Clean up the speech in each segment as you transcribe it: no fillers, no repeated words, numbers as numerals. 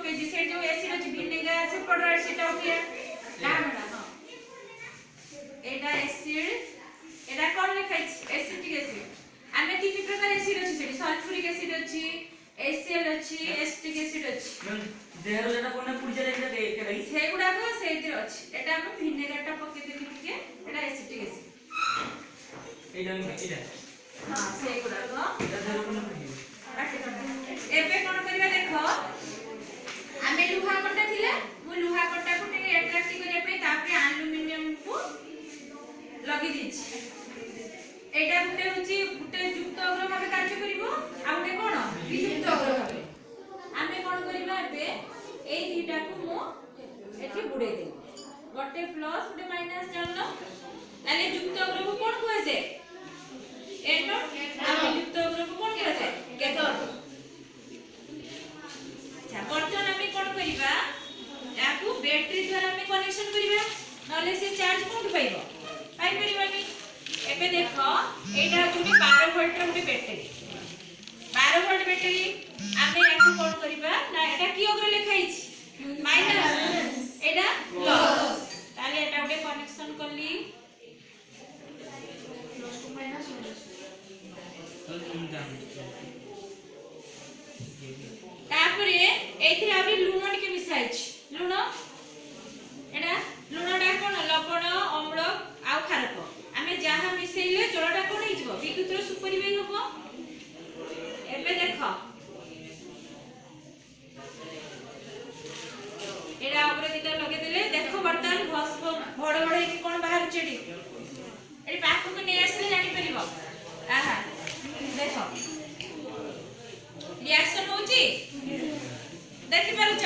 पकेजी से जो एसिड अछि विनेगर से पड़र सेटा ओके कामडा हां एटा एसिड एटा कोन लिखै छै एसिटिक एसिड आमे तीन प्रकार एसिड अछि सेठी सल्फ्यूरिक एसिड अछि एसीएल अछि एसिटिक एसिड अछि देहर जेटा कोने पुडी जाय एटा के रही सेगुडा को सेतिर अछि एटा हम विनेगर टा पके देली टिके एटा एसिटिक एसिड एटा हां सेगुडा को एटा देहर कोने पुडी एबे कोन करिया देखो आमे लुहा कट्टा थिले मु लुहा कट्टा को टिके अट्रैक्ट करिया पे तापरे एल्युमिनियम को लगी दिछि एटा गुटे होची गुटे युक्त अग्र भाबे कार्य करिवो आ गुटे कोन वियुक्त अग्र भाबे आमे कोन करिबा एबे एई दुटा को मु एठी बुडे दे गोटे प्लस गुटे माइनस जानलो ताले युक्त अग्र को कोन कहै छै एटम आ वियुक्त अग्र को कोन कहै छै कैथोड बर्तन आमे कोन करिबा याकू बैटरी द्वारा आमे कनेक्शन करिबा नले से चार्ज कोन पाइबो पाइ परिबानी एबे देखो एटा जुनी 12 वोल्ट रो बैटरी 12 वोल्ट बैटरी आमे याकू कोन करिबा ना एटा की अग्र लिखाइ छि माइनस एटा प्लस ताले एटा उडे कनेक्शन करली प्लस टू माइनस तापरे एथि आबे लूण टिके मिसाइ छि लूण एटा लूणडा कोन लवण अम्ल आ खारक आमे जहा मिसेइले जलडा कोन हि जबो विद्युत रो सुपरिवाही होबो एबे देखो एटा ऊपर दिटा लगे देले देखो बर्तन भस्म बड़ बड़ हे कोन बाहर चेडी एटी पाखु को नै आसले जानि परिबो आहा देखो रिएक्शन होची देखि पारुछ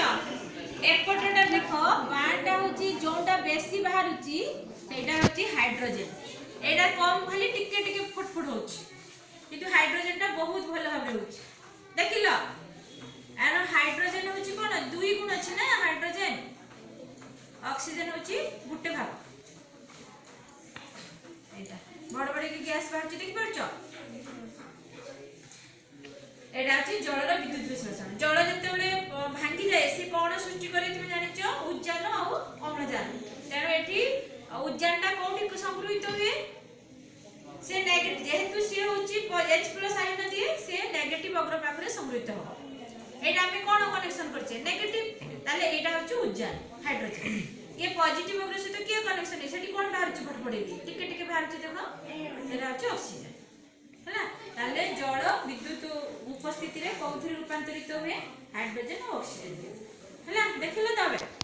एपटटा देखो बारटा होची जोंटा बेसी बाहरुची सेटा होची हाइड्रोजन एटा कम खाली टिके टिके फटफट होची किंतु हाइड्रोजन टा बहुत भलो भाबे होची देखिलो आरो हाइड्रोजन होची कोन दुई गुण अछि ना हाइड्रोजन ऑक्सीजन होची गुटे भाग एटा बड़ बड़ के गैस बाहरुची देखि पारुछ एटा अछि जलर विद्युत विश्लेषण जल जते बेले भांगी जाय से कोन सृष्टि करे तुम जानिचो उज्जान और अम्लजान तेनो एठी उज्जानटा कोठी संग्रहित हुए से नेगेटिव जेहेतु से होची H+ आयन दिए से नेगेटिव अग्र पाखरे संग्रहित हो एटा हम कोन कनेक्शन करछे नेगेटिव ताले एटा होची उज्जान हाइड्रोजन ये पॉजिटिव अग्र से तो के कनेक्शन है सेठी कोन बाहर छि फटफड़ी टिके टिके बाहर छि देखो एटा होची ऑक्सीजन हैला ताले जल विद्युत उपस्थिति रे कोथि रूपांतरित हुए हाइड्रोजन और ऑक्सीजन हैला देखिलो तबे